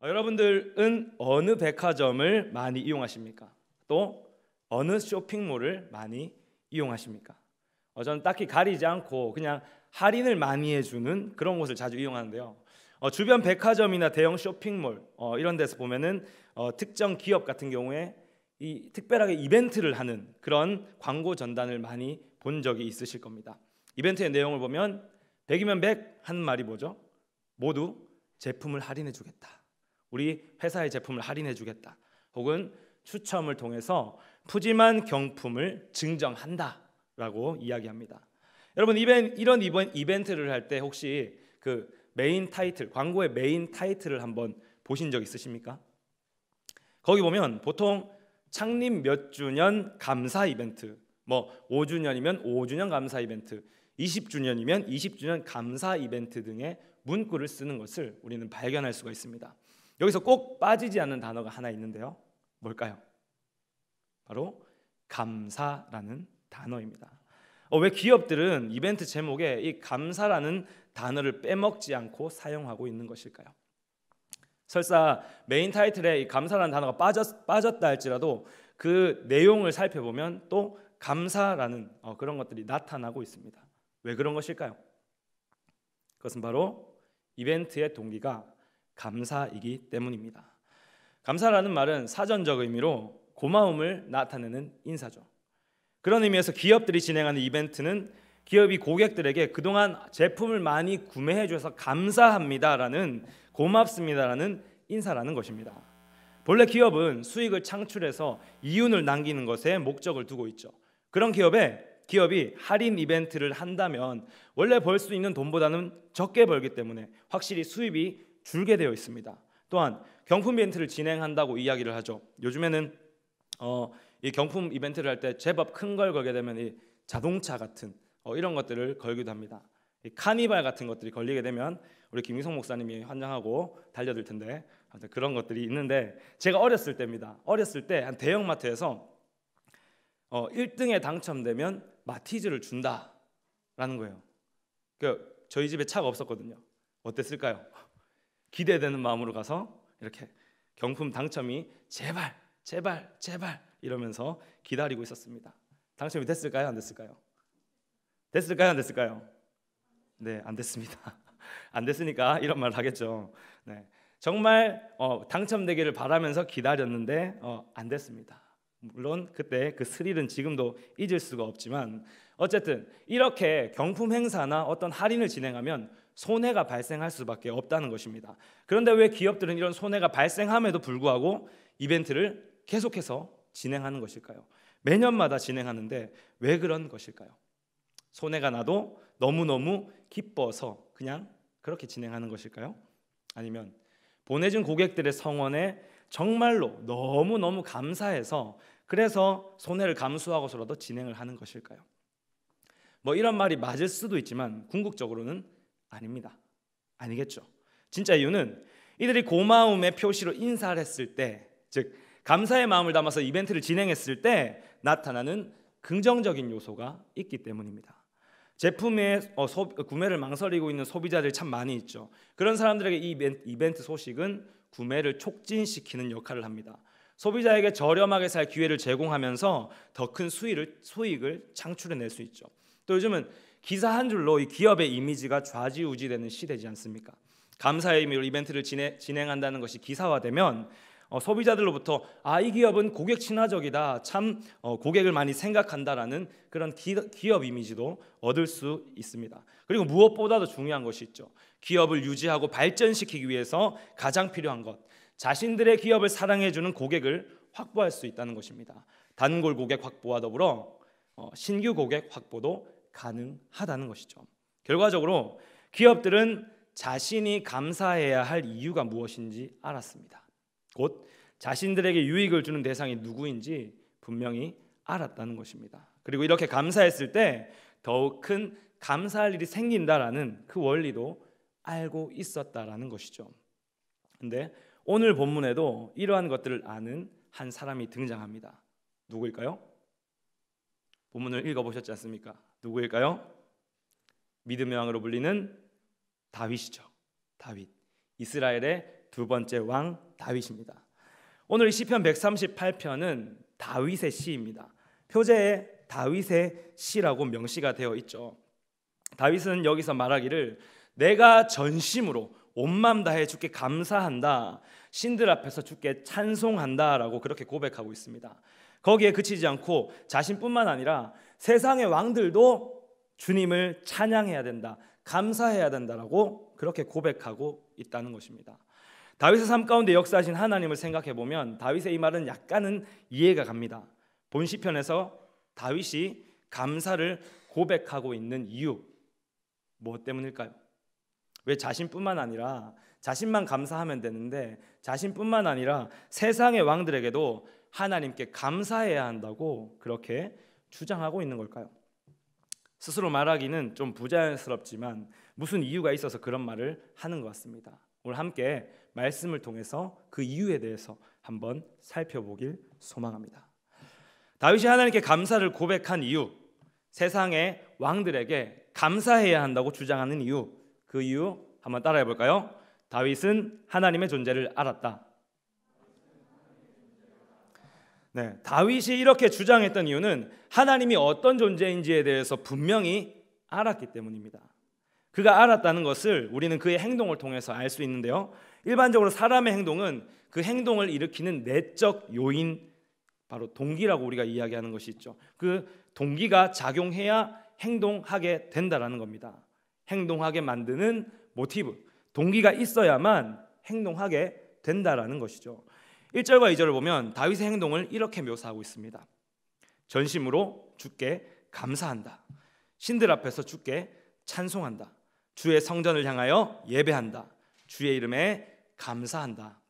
여러분들은 어느 백화점을 많이 이용하십니까? 또 어느 쇼핑몰을 많이 이용하십니까? 저는 딱히 가리지 않고 그냥 할인을 많이 해주는 그런 곳을 자주 이용하는데요. 주변 백화점이나 대형 쇼핑몰 이런 데서 보면은 특정 기업 같은 경우에 이 특별하게 이벤트를 하는 그런 광고 전단을 많이 본 적이 있으실 겁니다. 이벤트의 내용을 보면 100이면 100 하는 말이 뭐죠? 모두 제품을 할인해 주겠다. 우리 회사의 제품을 할인해 주겠다. 혹은 추첨을 통해서 푸짐한 경품을 증정한다라고 이야기합니다. 여러분 이런 이벤트를 할 때 혹시 그 메인 타이틀, 광고의 메인 타이틀을 한번 보신 적 있으십니까? 거기 보면 보통 창립 몇 주년 감사 이벤트, 뭐 5주년이면 5주년 감사 이벤트, 20주년이면 20주년 감사 이벤트 등의 문구를 쓰는 것을 우리는 발견할 수가 있습니다. 여기서 꼭 빠지지 않는 단어가 하나 있는데요. 뭘까요? 바로 감사라는 단어입니다. 왜 기업들은 이벤트 제목에 이 감사라는 단어를 빼먹지 않고 사용하고 있는 것일까요? 설사 메인 타이틀에 이 감사라는 단어가 빠졌다 할지라도 그 내용을 살펴보면 또 감사라는 그런 것들이 나타나고 있습니다. 왜 그런 것일까요? 그것은 바로 이벤트의 동기가 감사이기 때문입니다. 감사라는 말은 사전적 의미로 고마움을 나타내는 인사죠. 그런 의미에서 기업들이 진행하는 이벤트는 기업이 고객들에게 그동안 제품을 많이 구매해 주셔서 감사합니다라는, 고맙습니다라는 인사라는 것입니다. 본래 기업은 수익을 창출해서 이윤을 남기는 것에 목적을 두고 있죠. 그런 기업이 할인 이벤트를 한다면 원래 벌 수 있는 돈보다는 적게 벌기 때문에 확실히 수입이 줄게 되어 있습니다. 또한 경품 이벤트를 진행한다고 이야기를 하죠. 요즘에는 이 경품 이벤트를 할 때 제법 큰 걸 걸게 되면 이 자동차 같은 이런 것들을 걸기도 합니다. 이 카니발 같은 것들이 걸리게 되면 우리 김희성 목사님이 환장하고 달려들 텐데 아무튼 그런 것들이 있는데, 제가 어렸을 때입니다. 어렸을 때 한 대형마트에서 1등에 당첨되면 마티즈를 준다라는 거예요. 저희 집에 차가 없었거든요. 어땠을까요? 기대되는 마음으로 가서 이렇게 경품 당첨이 제발 제발 제발 이러면서 기다리고 있었습니다. 당첨이 됐을까요? 안 됐을까요? 됐을까요? 안 됐을까요? 네, 안 됐습니다. 안 됐으니까 이런 말을 하겠죠. 네, 정말 당첨되기를 바라면서 기다렸는데 안 됐습니다. 물론 그때 그 스릴은 지금도 잊을 수가 없지만 어쨌든 이렇게 경품 행사나 어떤 할인을 진행하면 손해가 발생할 수밖에 없다는 것입니다. 그런데 왜 기업들은 이런 손해가 발생함에도 불구하고 이벤트를 계속해서 진행하는 것일까요? 매년마다 진행하는데 왜 그런 것일까요? 손해가 나도 너무너무 기뻐서 그냥 그렇게 진행하는 것일까요? 아니면 보내준 고객들의 성원에 정말로 너무너무 감사해서 그래서 손해를 감수하고서라도 진행을 하는 것일까요? 이런 말이 맞을 수도 있지만 궁극적으로는 아닙니다. 아니겠죠. 진짜 이유는 이들이 고마움의 표시로 인사를 했을 때, 즉 감사의 마음을 담아서 이벤트를 진행했을 때 나타나는 긍정적인 요소가 있기 때문입니다. 제품의 구매를 망설이고 있는 소비자들이 참 많이 있죠. 그런 사람들에게 이 이벤트 소식은 구매를 촉진시키는 역할을 합니다. 소비자에게 저렴하게 살 기회를 제공하면서 더 큰 수익을 창출해낼 수 있죠. 또 요즘은 기사 한 줄로 이 기업의 이미지가 좌지우지되는 시대지 않습니까? 감사의 의미로 이벤트를 진행한다는 것이 기사화되면 소비자들로부터 이 기업은 고객 친화적이다, 참 고객을 많이 생각한다라는 그런 기업 이미지도 얻을 수 있습니다. 그리고 무엇보다도 중요한 것이 있죠. 기업을 유지하고 발전시키기 위해서 가장 필요한 것, 자신들의 기업을 사랑해주는 고객을 확보할 수 있다는 것입니다. 단골 고객 확보와 더불어 신규 고객 확보도 가능하다는 것이죠. 결과적으로 기업들은 자신이 감사해야 할 이유가 무엇인지 알았습니다. 곧 자신들에게 유익을 주는 대상이 누구인지 분명히 알았다는 것입니다. 그리고 이렇게 감사했을 때 더욱 큰 감사할 일이 생긴다라는 그 원리도 알고 있었다라는 것이죠. 근데 오늘 본문에도 이러한 것들을 아는 한 사람이 등장합니다. 누구일까요? 본문을 읽어보셨지 않습니까? 누구일까요? 믿음의 왕으로 불리는 다윗이죠. 다윗, 이스라엘의 두 번째 왕 다윗입니다. 오늘 시편 138편은 다윗의 시입니다. 표제에 다윗의 시라고 명시가 되어 있죠. 다윗은 여기서 말하기를 내가 전심으로 온 마음 다해 주께 감사한다, 신들 앞에서 주께 찬송한다 라고 그렇게 고백하고 있습니다. 거기에 그치지 않고 자신뿐만 아니라 세상의 왕들도 주님을 찬양해야 된다, 감사해야 된다라고 그렇게 고백하고 있다는 것입니다. 다윗의 삶 가운데 역사하신 하나님을 생각해 보면 다윗의 이 말은 약간은 이해가 갑니다. 본 시편에서 다윗이 감사를 고백하고 있는 이유, 무엇 때문일까요? 왜 자신뿐만 아니라 자신만 감사하면 되는데 자신뿐만 아니라 세상의 왕들에게도 하나님께 감사해야 한다고 그렇게 주장하고 있는 걸까요? 스스로 말하기는 좀 부자연스럽지만 무슨 이유가 있어서 그런 말을 하는 것 같습니다. 오늘 함께 말씀을 통해서 그 이유에 대해서 한번 살펴보길 소망합니다. 다윗이 하나님께 감사를 고백한 이유, 세상의 왕들에게 감사해야 한다고 주장하는 이유, 그 이유 한번 따라해 볼까요? 다윗은 하나님의 존재를 알았다. 네, 다윗이 이렇게 주장했던 이유는 하나님이 어떤 존재인지에 대해서 분명히 알았기 때문입니다. 그가 알았다는 것을 우리는 그의 행동을 통해서 알 수 있는데요. 일반적으로 사람의 행동은 그 행동을 일으키는 내적 요인, 바로 동기라고 우리가 이야기하는 것이 있죠. 그 동기가 작용해야 행동하게 된다라는 겁니다. 행동하게 만드는 모티브, 동기가 있어야만 행동하게 된다라는 것이죠. 1절과 2절을 보면 다윗의 행동을 이렇게 묘사하고 있습니다. 전심으로 주께 감사한다, 신들 앞에서 주께 찬송한다, 주의 성전을 향하여 예배한다, 주의 이름에 감사한다.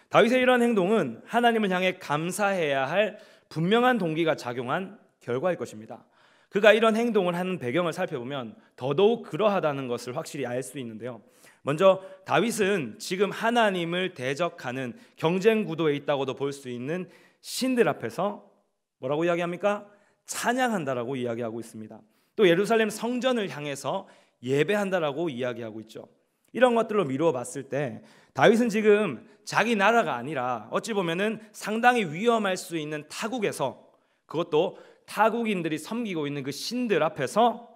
다윗의 이러한 행동은 하나님을 향해 감사해야 할 분명한 동기가 작용한 결과일 것입니다. 그가 이런 행동을 하는 배경을 살펴보면 더더욱 그러하다는 것을 확실히 알 수 있는데요. 먼저 다윗은 지금 하나님을 대적하는 경쟁 구도에 있다고도 볼 수 있는 신들 앞에서 뭐라고 이야기합니까? 찬양한다라고 이야기하고 있습니다. 또 예루살렘 성전을 향해서 예배한다라고 이야기하고 있죠. 이런 것들로 미루어 봤을 때 다윗은 지금 자기 나라가 아니라 어찌 보면은 상당히 위험할 수 있는 타국에서, 그것도 타국인들이 섬기고 있는 그 신들 앞에서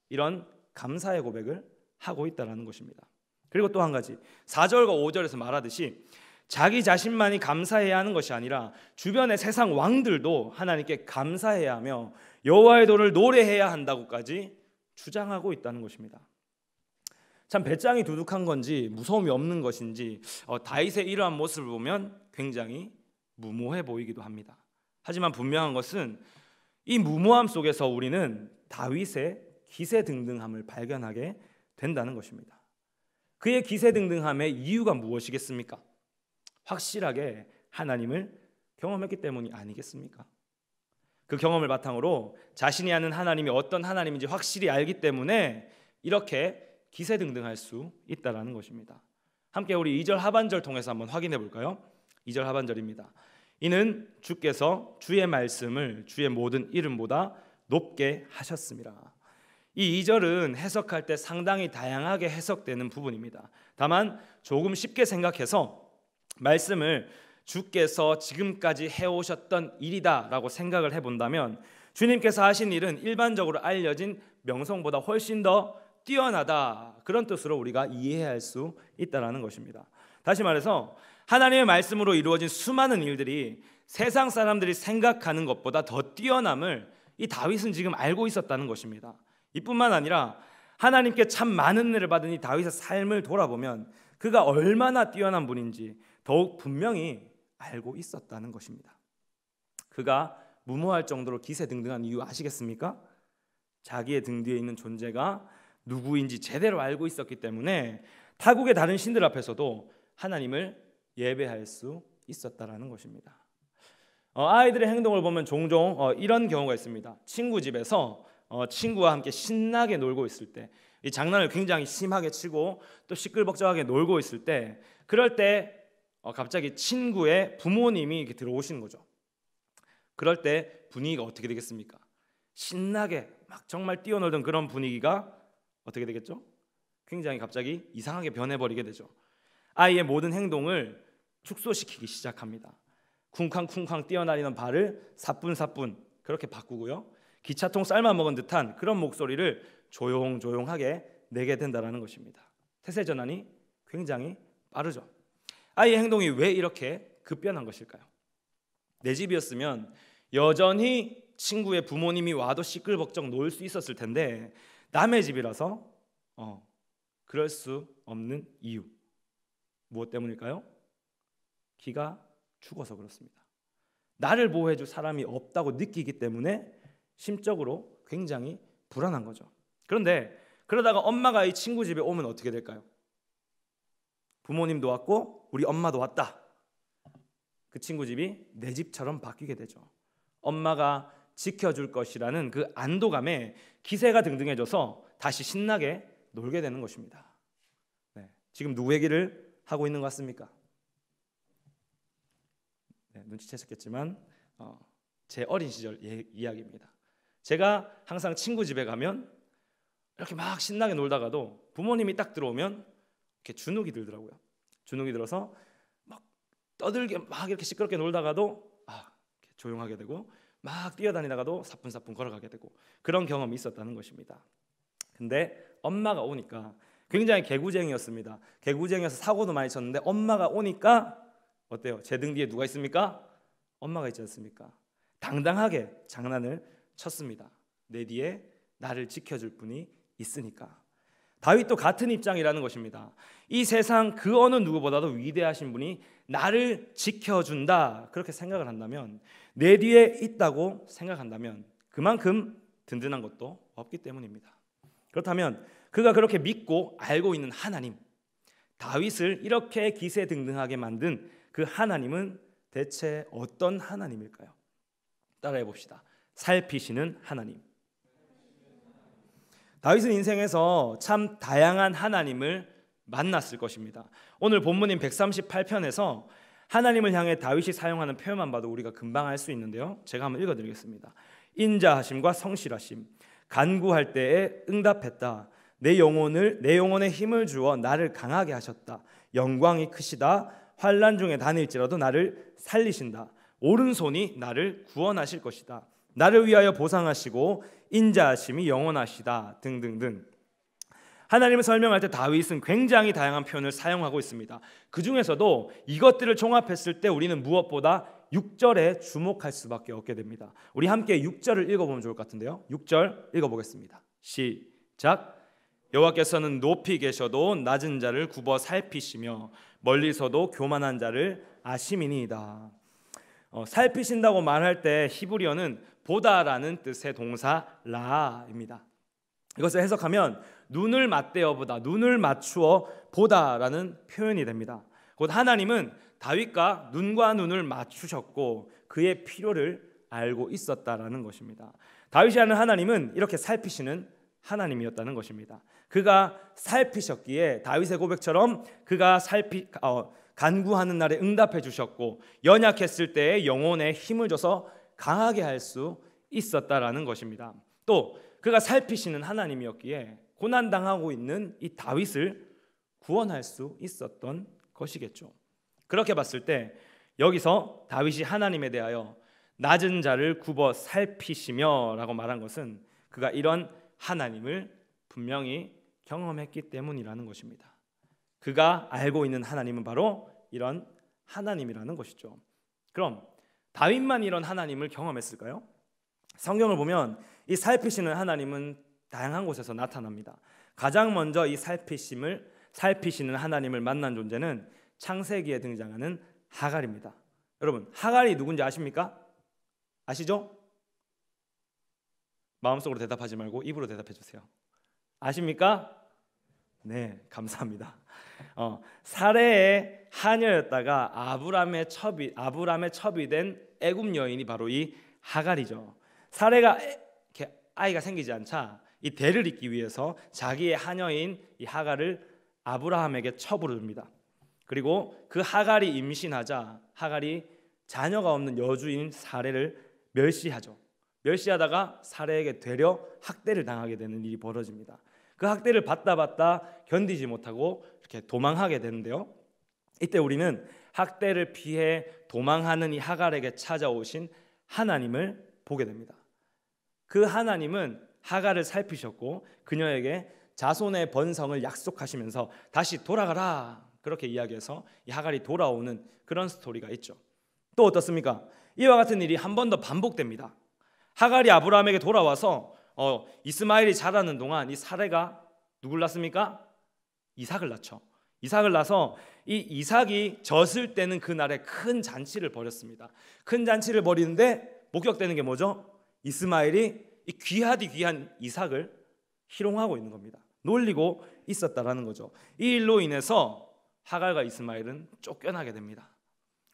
이런 감사의 고백을 하고 있다는 것입니다. 그리고 또 한 가지, 4절과 5절에서 말하듯이 자기 자신만이 감사해야 하는 것이 아니라 주변의 세상 왕들도 하나님께 감사해야 하며 여호와의 도를 노래해야 한다고까지 주장하고 있다는 것입니다. 참 배짱이 두둑한 건지 무서움이 없는 것인지 다윗의 이러한 모습을 보면 굉장히 무모해 보이기도 합니다. 하지만 분명한 것은 이 무모함 속에서 우리는 다윗의 기세등등함을 발견하게 된다는 것입니다. 그의 기세등등함의 이유가 무엇이겠습니까? 확실하게 하나님을 경험했기 때문이 아니겠습니까? 그 경험을 바탕으로 자신이 아는 하나님이 어떤 하나님인지 확실히 알기 때문에 이렇게 기세등등할 수 있다라는 것입니다. 함께 우리 2절 하반절 통해서 한번 확인해 볼까요? 2절 하반절입니다. 이는 주께서 주의 말씀을 주의 모든 이름보다 높게 하셨습니다. 이 2절은 해석할 때 상당히 다양하게 해석되는 부분입니다. 다만 조금 쉽게 생각해서 말씀을 주께서 지금까지 해오셨던 일이다 라고 생각을 해본다면 주님께서 하신 일은 일반적으로 알려진 명성보다 훨씬 더 뛰어나다, 그런 뜻으로 우리가 이해할 수 있다는 것입니다. 다시 말해서 하나님의 말씀으로 이루어진 수많은 일들이 세상 사람들이 생각하는 것보다 더 뛰어남을 이 다윗은 지금 알고 있었다는 것입니다. 이뿐만 아니라 하나님께 참 많은 은혜를 받은 이 다윗의 삶을 돌아보면 그가 얼마나 뛰어난 분인지 더욱 분명히 알고 있었다는 것입니다. 그가 무모할 정도로 기세등등한 이유 아시겠습니까? 자기의 등 뒤에 있는 존재가 누구인지 제대로 알고 있었기 때문에 타국의 다른 신들 앞에서도 하나님을 예배할 수 있었다라는 것입니다. 아이들의 행동을 보면 종종 이런 경우가 있습니다. 친구 집에서 친구와 함께 신나게 놀고 있을 때, 이 장난을 굉장히 심하게 치고 또 시끌벅적하게 놀고 있을 때, 그럴 때 갑자기 친구의 부모님이 이렇게 들어오시는 거죠. 그럴 때 분위기가 어떻게 되겠습니까? 신나게 막 정말 뛰어놀던 그런 분위기가 어떻게 되겠죠? 굉장히 갑자기 이상하게 변해버리게 되죠. 아이의 모든 행동을 축소시키기 시작합니다. 쿵쾅쿵쾅 뛰어다니는 발을 사뿐사뿐 그렇게 바꾸고요. 기차통 삶아먹은 듯한 그런 목소리를 조용조용하게 내게 된다는 것입니다. 태세 전환이 굉장히 빠르죠. 아이의 행동이 왜 이렇게 급변한 것일까요? 내 집이었으면 여전히 친구의 부모님이 와도 시끌벅적 놀 수 있었을 텐데 남의 집이라서 그럴 수 없는 이유 무엇 때문일까요? 기가 죽어서 그렇습니다. 나를 보호해줄 사람이 없다고 느끼기 때문에 심적으로 굉장히 불안한 거죠. 그런데 그러다가 엄마가 이 친구 집에 오면 어떻게 될까요? 부모님도 왔고 우리 엄마도 왔다. 그 친구 집이 내 집처럼 바뀌게 되죠. 엄마가 지켜줄 것이라는 그 안도감에 기세가 등등해져서 다시 신나게 놀게 되는 것입니다. 네, 지금 누구 얘기를 하고 있는 것 같습니까? 네, 눈치채셨겠지만 제 어린 시절 이야기입니다. 제가 항상 친구 집에 가면 이렇게 막 신나게 놀다가도 부모님이 딱 들어오면 이렇게 주눅이 들더라고요. 주눅이 들어서 막 떠들게 막 이렇게 시끄럽게 놀다가도 이렇게 조용하게 되고 막 뛰어다니다가도 사뿐사뿐 걸어가게 되고 그런 경험이 있었다는 것입니다. 근데 엄마가 오니까 굉장히 개구쟁이였습니다. 개구쟁이여서 사고도 많이 쳤는데 엄마가 오니까 어때요? 제 등 뒤에 누가 있습니까? 엄마가 있지 않습니까? 당당하게 장난을 쳤습니다. 내 뒤에 나를 지켜줄 분이 있으니까. 다윗도 같은 입장이라는 것입니다. 이 세상 그 어느 누구보다도 위대하신 분이 나를 지켜준다 그렇게 생각을 한다면, 내 뒤에 있다고 생각한다면 그만큼 든든한 것도 없기 때문입니다. 그렇다면 그가 그렇게 믿고 알고 있는 하나님, 다윗을 이렇게 기세등등하게 만든 그 하나님은 대체 어떤 하나님일까요? 따라해 봅시다. 살피시는 하나님. 다윗은 인생에서 참 다양한 하나님을 만났을 것입니다. 오늘 본문인 138편에서 하나님을 향해 다윗이 사용하는 표현만 봐도 우리가 금방 알 수 있는데요. 제가 한번 읽어드리겠습니다. 인자하심과 성실하심, 간구할 때에 응답했다. 내 영혼에 힘을 주어 나를 강하게 하셨다. 영광이 크시다. 환난 중에 다닐지라도 나를 살리신다. 오른손이 나를 구원하실 것이다. 나를 위하여 보상하시고 인자하심이 영원하시다 등등등. 하나님을 설명할 때 다윗은 굉장히 다양한 표현을 사용하고 있습니다. 그 중에서도 이것들을 종합했을 때 우리는 무엇보다 6절에 주목할 수밖에 없게 됩니다. 우리 함께 6절을 읽어보면 좋을 것 같은데요. 6절 읽어보겠습니다. 시작. 여호와께서는 높이 계셔도 낮은 자를 굽어 살피시며 멀리서도 교만한 자를 아심이니이다. 살피신다고 말할 때 히브리어는 보다라는 뜻의 동사 라입니다. 이것을 해석하면 눈을 맞대어 보다, 눈을 맞추어 보다라는 표현이 됩니다. 곧 하나님은 다윗과 눈과 눈을 맞추셨고 그의 필요를 알고 있었다라는 것입니다. 다윗이 아는 하나님은 이렇게 살피시는 하나님이었다는 것입니다. 그가 살피셨기에 다윗의 고백처럼 그가 간구하는 날에 응답해 주셨고 연약했을 때에 영혼에 힘을 줘서 강하게 할 수 있었다라는 것입니다. 또 그가 살피시는 하나님이었기에 고난당하고 있는 이 다윗을 구원할 수 있었던 것이겠죠. 그렇게 봤을 때 여기서 다윗이 하나님에 대하여 낮은 자를 굽어 살피시며 라고 말한 것은 그가 이런 하나님을 분명히 경험했기 때문이라는 것입니다. 그가 알고 있는 하나님은 바로 이런 하나님이라는 것이죠. 그럼 다윗만 이런 하나님을 경험했을까요? 성경을 보면 이 살피시는 하나님은 다양한 곳에서 나타납니다. 가장 먼저 이 살피시는 하나님을 만난 존재는 창세기에 등장하는 하갈입니다. 여러분, 하갈이 누군지 아십니까? 아시죠? 마음속으로 대답하지 말고 입으로 대답해 주세요. 아십니까? 네, 감사합니다. 사레의 하녀였다가 아브람의 첩이 된 애굽 여인이 바로 이 하갈이죠. 사레가 아이가 생기지 않자 이 대를 잇기 위해서 자기의 하녀인 이 하갈을 아브라함에게 첩으로 줍니다. 그리고 그 하갈이 임신하자 하갈이 자녀가 없는 여주인 사레를 멸시하죠. 멸시하다가 사레에게 되려 학대를 당하게 되는 일이 벌어집니다. 그 학대를 받다 견디지 못하고 이렇게 도망하게 되는데요. 이때 우리는 학대를 피해 도망하는 이 하갈에게 찾아오신 하나님을 보게 됩니다. 그 하나님은 하갈을 살피셨고 그녀에게 자손의 번성을 약속하시면서 다시 돌아가라 그렇게 이야기해서 이 하갈이 돌아오는 그런 스토리가 있죠. 또 어떻습니까? 이와 같은 일이 한 번 더 반복됩니다. 하갈이 아브라함에게 돌아와서 이스마엘이 자라는 동안 이 사레가 누굴 낳습니까? 이삭을 낳죠. 이삭을 낳아서 이 이삭이 젖을 때는 그날에 큰 잔치를 벌였습니다. 큰 잔치를 벌이는데 목격되는 게 뭐죠? 이스마엘이 이 귀하디 귀한 이삭을 희롱하고 있는 겁니다. 놀리고 있었다라는 거죠. 이 일로 인해서 하갈과 이스마엘은 쫓겨나게 됩니다.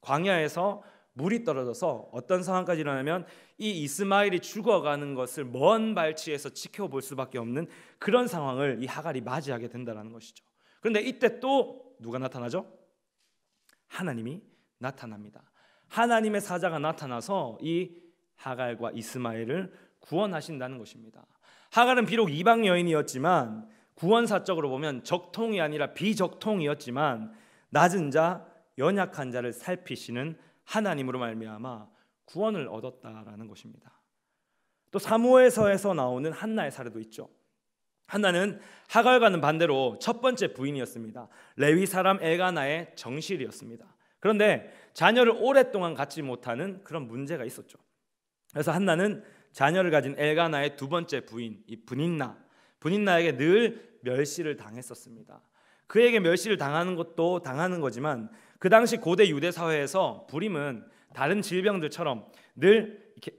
광야에서 물이 떨어져서 어떤 상황까지 일어나면 이 이스마엘이 죽어가는 것을 먼 발치에서 지켜볼 수밖에 없는 그런 상황을 이 하갈이 맞이하게 된다는 것이죠. 그런데 이때 또 누가 나타나죠? 하나님이 나타납니다. 하나님의 사자가 나타나서 이 하갈과 이스마엘을 구원하신다는 것입니다. 하갈은 비록 이방 여인이었지만 구원사적으로 보면 적통이 아니라 비적통이었지만 낮은 자, 연약한 자를 살피시는 하나님으로 말미암아 구원을 얻었다라는 것입니다. 또 사무엘서에서 나오는 한나의 사례도 있죠. 한나는 하갈과는 반대로 첫 번째 부인이었습니다. 레위 사람 엘가나의 정실이었습니다. 그런데 자녀를 오랫동안 갖지 못하는 그런 문제가 있었죠. 그래서 한나는 자녀를 가진 엘가나의 두 번째 부인 이 분인나에게 늘 멸시를 당했었습니다. 그에게 멸시를 당하는 것도 당하는 거지만 그 당시 고대 유대 사회에서 불임은 다른 질병들처럼 늘 이렇게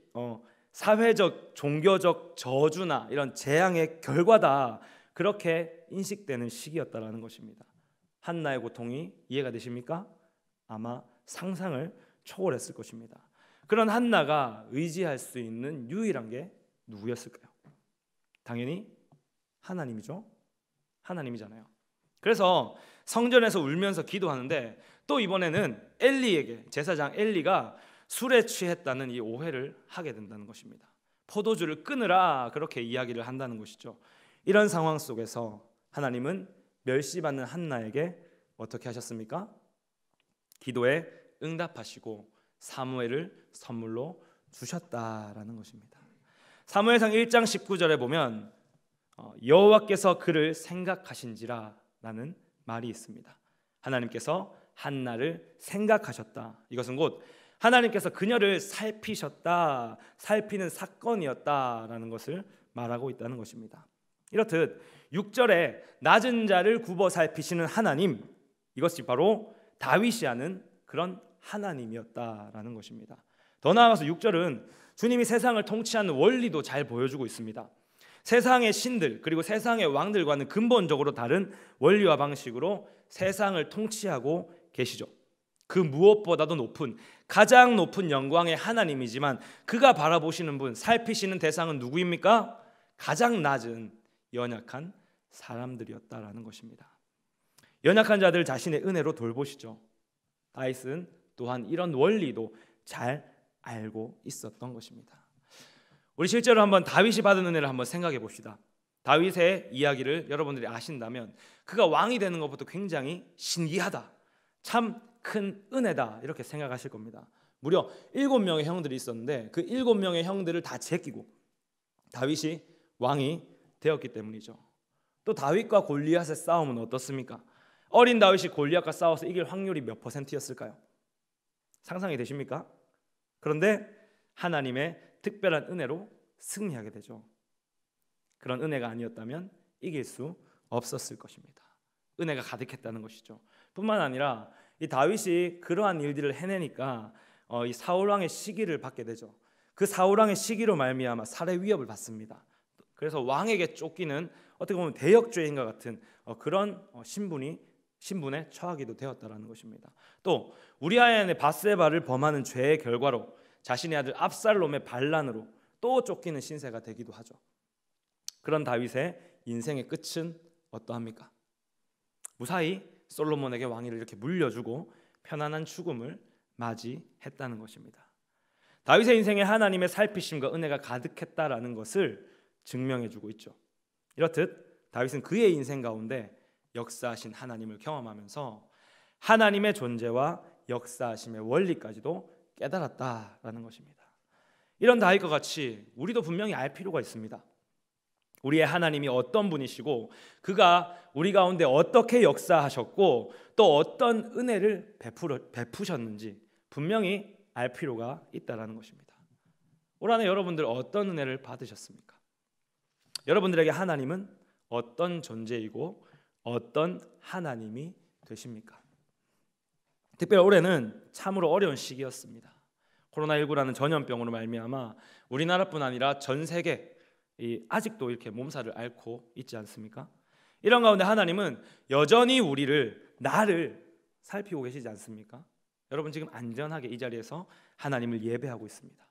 사회적, 종교적 저주나 이런 재앙의 결과다 그렇게 인식되는 시기였다라는 것입니다. 한나의 고통이 이해가 되십니까? 아마 상상을 초월했을 것입니다. 그런 한나가 의지할 수 있는 유일한 게 누구였을까요? 당연히 하나님이죠. 하나님이잖아요. 그래서 성전에서 울면서 기도하는데 또 이번에는 엘리에게 제사장 엘리가 술에 취했다는 이 오해를 하게 된다는 것입니다. 포도주를 끊으라 그렇게 이야기를 한다는 것이죠. 이런 상황 속에서 하나님은 멸시받는 한나에게 어떻게 하셨습니까? 기도에 응답하시고 사무엘을 선물로 주셨다라는 것입니다. 사무엘상 1장 19절에 보면 여호와께서 그를 생각하신지라 라는 말이 있습니다. 하나님께서 한나를 생각하셨다. 이것은 곧 하나님께서 그녀를 살피셨다, 살피는 사건이었다라는 것을 말하고 있다는 것입니다. 이렇듯 6절에 낮은 자를 굽어 살피시는 하나님, 이것이 바로 다윗이 하는 그런 하나님이었다라는 것입니다. 더 나아가서 6절은 주님이 세상을 통치하는 원리도 잘 보여주고 있습니다. 세상의 신들 그리고 세상의 왕들과는 근본적으로 다른 원리와 방식으로 세상을 통치하고 계시죠. 그 무엇보다도 높은 가장 높은 영광의 하나님이지만 그가 바라보시는 분, 살피시는 대상은 누구입니까? 가장 낮은 연약한 사람들이었다라는 것입니다. 연약한 자들 자신의 은혜로 돌보시죠. 다윗은 또한 이런 원리도 잘 알고 있었던 것입니다. 우리 실제로 한번 다윗이 받은 은혜를 한번 생각해 봅시다. 다윗의 이야기를 여러분들이 아신다면 그가 왕이 되는 것부터 굉장히 신기하다, 참 큰 은혜다 이렇게 생각하실 겁니다. 무려 7명의 형들이 있었는데 그 7명의 형들을 다 제끼고 다윗이 왕이 되었기 때문이죠. 또 다윗과 골리앗의 싸움은 어떻습니까? 어린 다윗이 골리앗과 싸워서 이길 확률이 몇 %였을까요? 상상이 되십니까? 그런데 하나님의 특별한 은혜로 승리하게 되죠. 그런 은혜가 아니었다면 이길 수 없었을 것입니다. 은혜가 가득했다는 것이죠. 뿐만 아니라 이 다윗이 그러한 일들을 해내니까 이 사울 왕의 시기를 받게 되죠. 그 사울 왕의 시기로 말미암아 살해 위협을 받습니다. 그래서 왕에게 쫓기는 어떻게 보면 대역죄인과 같은 그런 신분에 처하기도 되었다라는 것입니다. 또 우리아의 밧세바를 범하는 죄의 결과로 자신의 아들 압살롬의 반란으로 또 쫓기는 신세가 되기도 하죠. 그런 다윗의 인생의 끝은 어떠합니까? 무사히 솔로몬에게 왕위를 이렇게 물려주고 편안한 죽음을 맞이했다는 것입니다. 다윗의 인생에 하나님의 살피심과 은혜가 가득했다라는 것을 증명해주고 있죠. 이렇듯 다윗은 그의 인생 가운데 역사하신 하나님을 경험하면서 하나님의 존재와 역사하심의 원리까지도 깨달았다라는 것입니다. 이런 다윗과 같이 우리도 분명히 알 필요가 있습니다. 우리의 하나님이 어떤 분이시고 그가 우리 가운데 어떻게 역사하셨고 또 어떤 은혜를 베푸셨는지 분명히 알 필요가 있다라는 것입니다. 올 한해 여러분들 어떤 은혜를 받으셨습니까? 여러분들에게 하나님은 어떤 존재이고 어떤 하나님이 되십니까? 특별히 올해는 참으로 어려운 시기였습니다. 코로나19라는 전염병으로 말미암아 우리나라뿐 아니라 전 세계 아직도 이렇게 몸살을 앓고 있지 않습니까? 이런 가운데 하나님은 여전히 나를 살피고 계시지 않습니까? 여러분 지금 안전하게 이 자리에서 하나님을 예배하고 있습니다.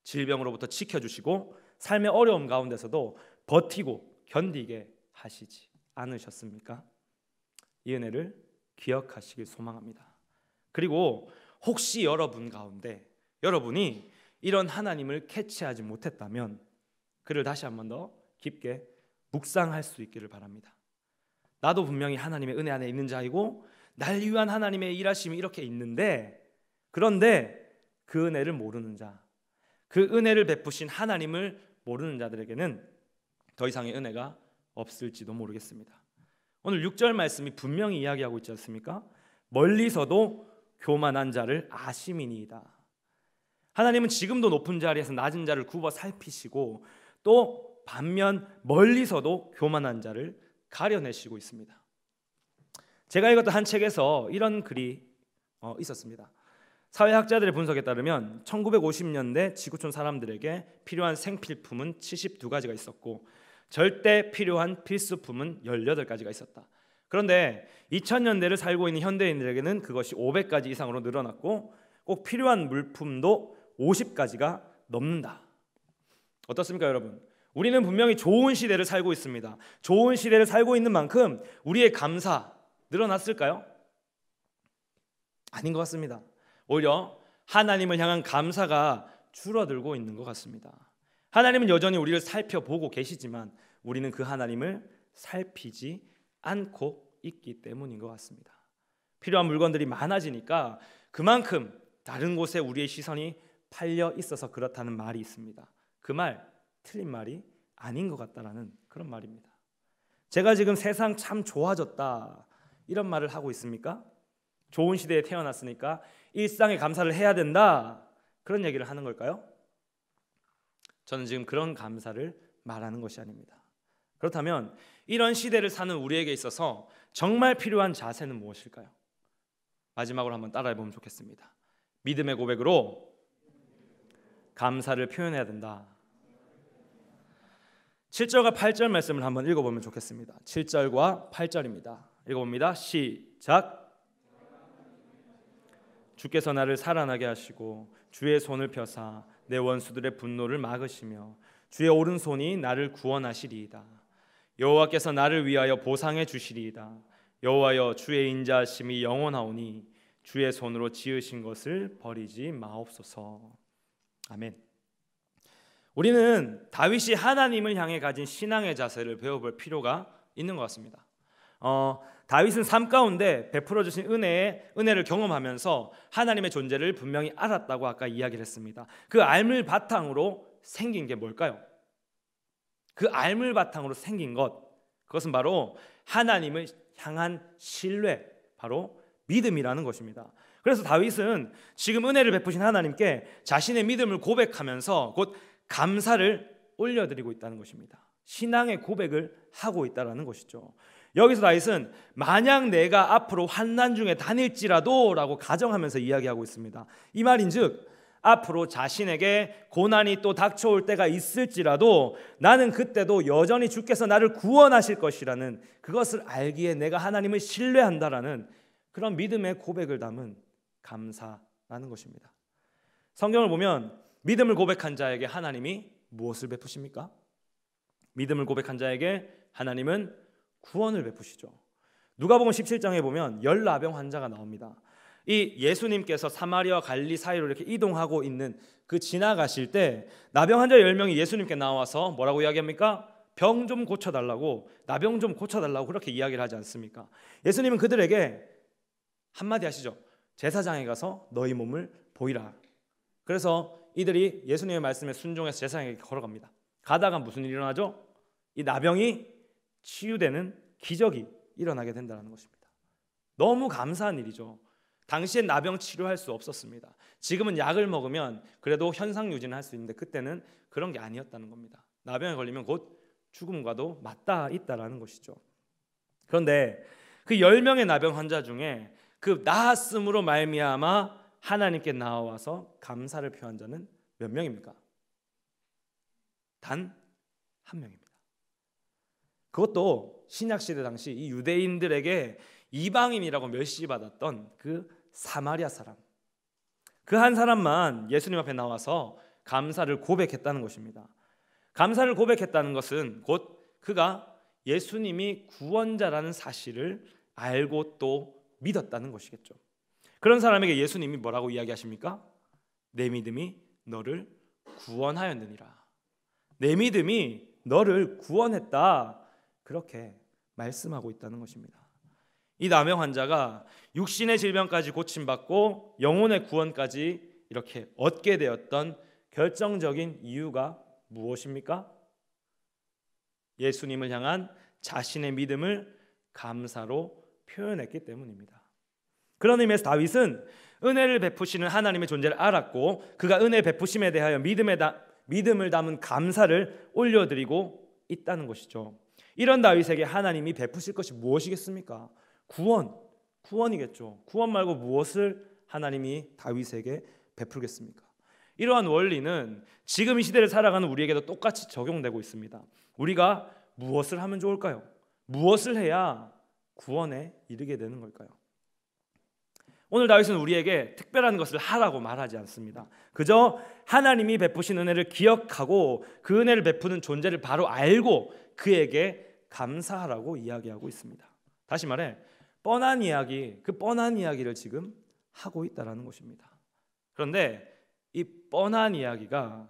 질병으로부터 지켜주시고 삶의 어려움 가운데서도 버티고 견디게 하시지 않으셨습니까? 이 은혜를 기억하시길 소망합니다. 그리고 혹시 여러분 가운데 여러분이 이런 하나님을 캐치하지 못했다면 그를 다시 한 번 더 깊게 묵상할 수 있기를 바랍니다. 나도 분명히 하나님의 은혜 안에 있는 자이고 날 위한 하나님의 일하심이 이렇게 있는데 그런데 그 은혜를 모르는 자, 그 은혜를 베푸신 하나님을 모르는 자들에게는 더 이상의 은혜가 없을지도 모르겠습니다. 오늘 6절 말씀이 분명히 이야기하고 있지 않습니까? 멀리서도 교만한 자를 아심이니이다. 하나님은 지금도 높은 자리에서 낮은 자를 굽어 살피시고 또 반면 멀리서도 교만한 자를 가려내시고 있습니다. 제가 읽었던 한 책에서 이런 글이 있었습니다. 사회학자들의 분석에 따르면 1950년대 지구촌 사람들에게 필요한 생필품은 72가지가 있었고 절대 필요한 필수품은 18가지가 있었다. 그런데 2000년대를 살고 있는 현대인들에게는 그것이 500가지 이상으로 늘어났고 꼭 필요한 물품도 50가지가 넘는다. 어떻습니까, 여러분? 우리는 분명히 좋은 시대를 살고 있습니다. 좋은 시대를 살고 있는 만큼 우리의 감사 늘어났을까요? 아닌 것 같습니다. 오히려 하나님을 향한 감사가 줄어들고 있는 것 같습니다. 하나님은 여전히 우리를 살펴보고 계시지만 우리는 그 하나님을 살피지 않고 있기 때문인 것 같습니다. 필요한 물건들이 많아지니까 그만큼 다른 곳에 우리의 시선이 팔려 있어서 그렇다는 말이 있습니다. 그 말 틀린 말이 아닌 것 같다라는 그런 말입니다. 제가 지금 세상 참 좋아졌다 이런 말을 하고 있습니까? 좋은 시대에 태어났으니까 일상에 감사를 해야 된다 그런 얘기를 하는 걸까요? 저는 지금 그런 감사를 말하는 것이 아닙니다. 그렇다면 이런 시대를 사는 우리에게 있어서 정말 필요한 자세는 무엇일까요? 마지막으로 한번 따라해 보면 좋겠습니다. 믿음의 고백으로 감사를 표현해야 된다. 7절과 8절 말씀을 한번 읽어보면 좋겠습니다. 7절과 8절입니다. 읽어봅니다. 시작. 주께서 나를 살아나게 하시고 주의 손을 펴사 내 원수들의 분노를 막으시며 주의 오른손이 나를 구원하시리이다. 여호와께서 나를 위하여 보상해 주시리이다. 여호와여 주의 인자하심이 영원하오니 주의 손으로 지으신 것을 버리지 마옵소서. 아멘. 우리는 다윗이 하나님을 향해 가진 신앙의 자세를 배워볼 필요가 있는 것 같습니다. 다윗은 삶 가운데 베풀어 주신 은혜를 경험하면서 하나님의 존재를 분명히 알았다고 아까 이야기를 했습니다. 그 알물 바탕으로 생긴 게 뭘까요? 그 알물 바탕으로 생긴 그것은 바로 하나님을 향한 신뢰, 바로 믿음이라는 것입니다. 그래서 다윗은 지금 은혜를 베푸신 하나님께 자신의 믿음을 고백하면서 곧 감사를 올려드리고 있다는 것입니다. 신앙의 고백을 하고 있다는 것이죠. 여기서 다윗은 만약 내가 앞으로 환난 중에 다닐지라도 라고 가정하면서 이야기하고 있습니다. 이 말인즉 앞으로 자신에게 고난이 또 닥쳐올 때가 있을지라도 나는 그때도 여전히 주께서 나를 구원하실 것이라는 그것을 알기에 내가 하나님을 신뢰한다라는 그런 믿음의 고백을 담은 감사라는 것입니다. 성경을 보면 믿음을 고백한 자에게 하나님이 무엇을 베푸십니까? 믿음을 고백한 자에게 하나님은 구원을 베푸시죠. 누가복음 17장에 보면 열나병 환자가 나옵니다. 이 예수님께서 사마리아와 갈릴리 사이로 이렇게 이동하고 있는 그 지나가실 때 나병 환자 10명이 예수님께 나와서 뭐라고 이야기합니까? 병 좀 고쳐달라고, 나병 좀 고쳐달라고 그렇게 이야기를 하지 않습니까? 예수님은 그들에게 한마디 하시죠. 제사장에 가서 너희 몸을 보이라. 그래서 이들이 예수님의 말씀에 순종해서 제사장에게 걸어갑니다. 가다가 무슨 일이 일어나죠? 이 나병이 치유되는 기적이 일어나게 된다는 것입니다. 너무 감사한 일이죠. 당시엔 나병 치료할 수 없었습니다. 지금은 약을 먹으면 그래도 현상 유지는 할 수 있는데 그때는 그런 게 아니었다는 겁니다. 나병에 걸리면 곧 죽음과도 맞닿아 있다라는 것이죠. 그런데 그 10명의 나병 환자 중에 그 나았음으로 말미암아 하나님께 나와서 감사를 표한 자는 몇 명입니까? 단 한 명입니다. 그것도 신약시대 당시 이 유대인들에게 이방인이라고 멸시받았던 그 사마리아 사람, 그 한 사람만 예수님 앞에 나와서 감사를 고백했다는 것입니다. 감사를 고백했다는 것은 곧 그가 예수님이 구원자라는 사실을 알고 또 믿었다는 것이겠죠. 그런 사람에게 예수님이 뭐라고 이야기하십니까? 내 믿음이 너를 구원하였느니라. 내 믿음이 너를 구원했다. 그렇게 말씀하고 있다는 것입니다. 이 나병 환자가 육신의 질병까지 고침받고 영혼의 구원까지 이렇게 얻게 되었던 결정적인 이유가 무엇입니까? 예수님을 향한 자신의 믿음을 감사로 표현했기 때문입니다. 그런 의미에서 다윗은 은혜를 베푸시는 하나님의 존재를 알았고 그가 은혜 베푸심에 대하여 믿음을 담은 감사를 올려드리고 있다는 것이죠. 이런 다윗에게 하나님이 베푸실 것이 무엇이겠습니까? 구원이겠죠. 구원 말고 무엇을 하나님이 다윗에게 베풀겠습니까? 이러한 원리는 지금 이 시대를 살아가는 우리에게도 똑같이 적용되고 있습니다. 우리가 무엇을 하면 좋을까요? 무엇을 해야 구원에 이르게 되는 걸까요? 오늘 다윗은 우리에게 특별한 것을 하라고 말하지 않습니다. 그저 하나님이 베푸신 은혜를 기억하고 그 은혜를 베푸는 존재를 바로 알고 그에게 감사하라고 이야기하고 있습니다. 다시 말해 뻔한 이야기, 그 뻔한 이야기를 지금 하고 있다는 것입니다. 그런데 이 뻔한 이야기가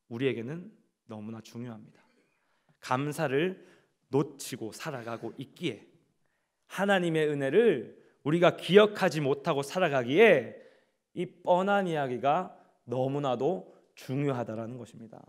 우리에게는 너무나 중요합니다. 감사를 놓치고 살아가고 있기에, 하나님의 은혜를 우리가 기억하지 못하고 살아가기에 이 뻔한 이야기가 너무나도 중요하다라는 것입니다.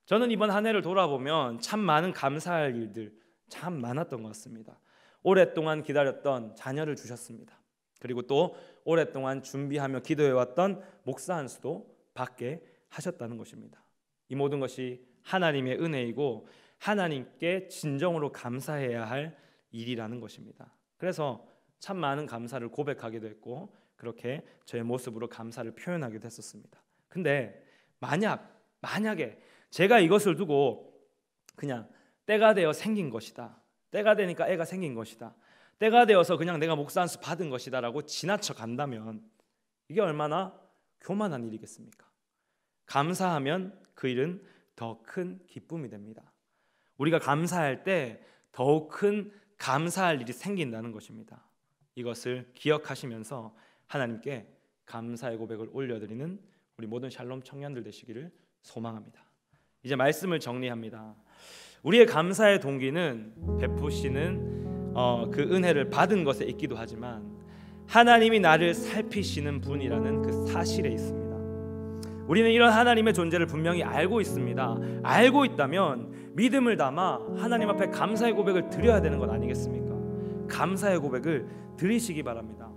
저는 이번 한 해를 돌아보면 참 많은 감사할 일들 참 많았던 것 같습니다. 오랫동안 기다렸던 자녀를 주셨습니다. 그리고 또 오랫동안 준비하며 기도해왔던 목사 한 수도 받게 하셨다는 것입니다. 이 모든 것이 하나님의 은혜이고 하나님께 진정으로 감사해야 할 일이라는 것입니다. 그래서 참 많은 감사를 고백하기도 했고 그렇게 저의 모습으로 감사를 표현하기도 했었습니다. 근데 만약에 제가 이것을 두고 그냥 때가 되어 생긴 것이다, 때가 되니까 애가 생긴 것이다, 때가 되어서 그냥 내가 목사 한 수 받은 것이다 라고 지나쳐 간다면 이게 얼마나 교만한 일이겠습니까? 감사하면 그 일은 더 큰 기쁨이 됩니다. 우리가 감사할 때 더욱 큰 감사할 일이 생긴다는 것입니다. 이것을 기억하시면서 하나님께 감사의 고백을 올려드리는 우리 모든 샬롬 청년들 되시기를 소망합니다. 이제 말씀을 정리합니다. 우리의 감사의 동기는 베푸시는 그 은혜를 받은 것에 있기도 하지만 하나님이 나를 살피시는 분이라는 그 사실에 있습니다. 우리는 이런 하나님의 존재를 분명히 알고 있습니다. 알고 있다면 믿음을 담아 하나님 앞에 감사의 고백을 드려야 되는 것 아니겠습니까? 감사의 고백을 드리시기 바랍니다.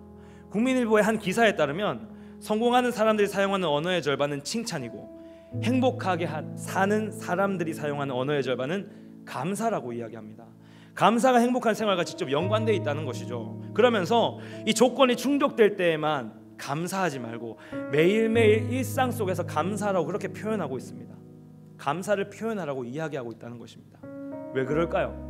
국민일보의 한 기사에 따르면 성공하는 사람들이 사용하는 언어의 절반은 칭찬이고 행복하게 사는 사람들이 사용하는 언어의 절반은 감사라고 이야기합니다. 감사가 행복한 생활과 직접 연관되어 있다는 것이죠. 그러면서 이 조건이 충족될 때에만 감사하지 말고 매일매일 일상 속에서 감사라고 그렇게 표현하고 있습니다. 감사를 표현하라고 이야기하고 있다는 것입니다. 왜 그럴까요?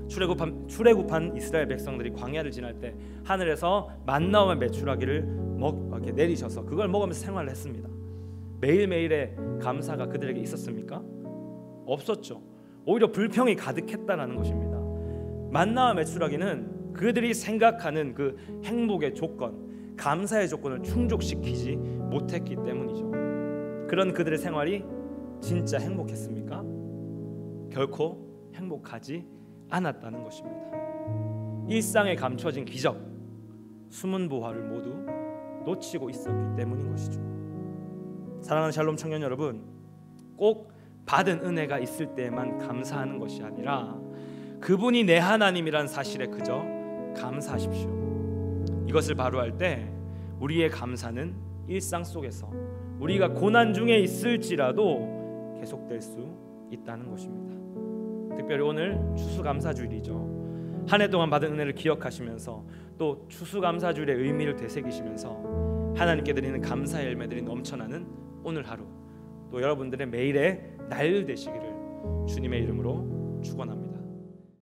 출애굽한 이스라엘 백성들이 광야를 지날 때 하늘에서 만나와 메추라기를 이렇게 내리셔서 그걸 먹으면서 생활을 했습니다. 매일매일의 감사가 그들에게 있었습니까? 없었죠. 오히려 불평이 가득했다는 것입니다. 만나와 메추라기는 그들이 생각하는 그 행복의 조건, 감사의 조건을 충족시키지 못했기 때문이죠. 그런 그들의 생활이 진짜 행복했습니까? 결코 행복하지 않았다는 것입니다. 일상에 감춰진 기적, 숨은 보화를 모두 놓치고 있었기 때문인 것이죠. 사랑하는 샬롬 청년 여러분, 꼭 받은 은혜가 있을 때만 감사하는 것이 아니라 그분이 내 하나님이란 사실에 그저 감사하십시오. 이것을 바로 할 때 우리의 감사는 일상 속에서 우리가 고난 중에 있을지라도 계속될 수 있다는 것입니다. 특별히 오늘 추수감사주일이죠. 한 해 동안 받은 은혜를 기억하시면서 또 추수감사주일의 의미를 되새기시면서 하나님께 드리는 감사의 열매들이 넘쳐나는 오늘 하루, 또 여러분들의 매일의 날 되시기를 주님의 이름으로 축원합니다.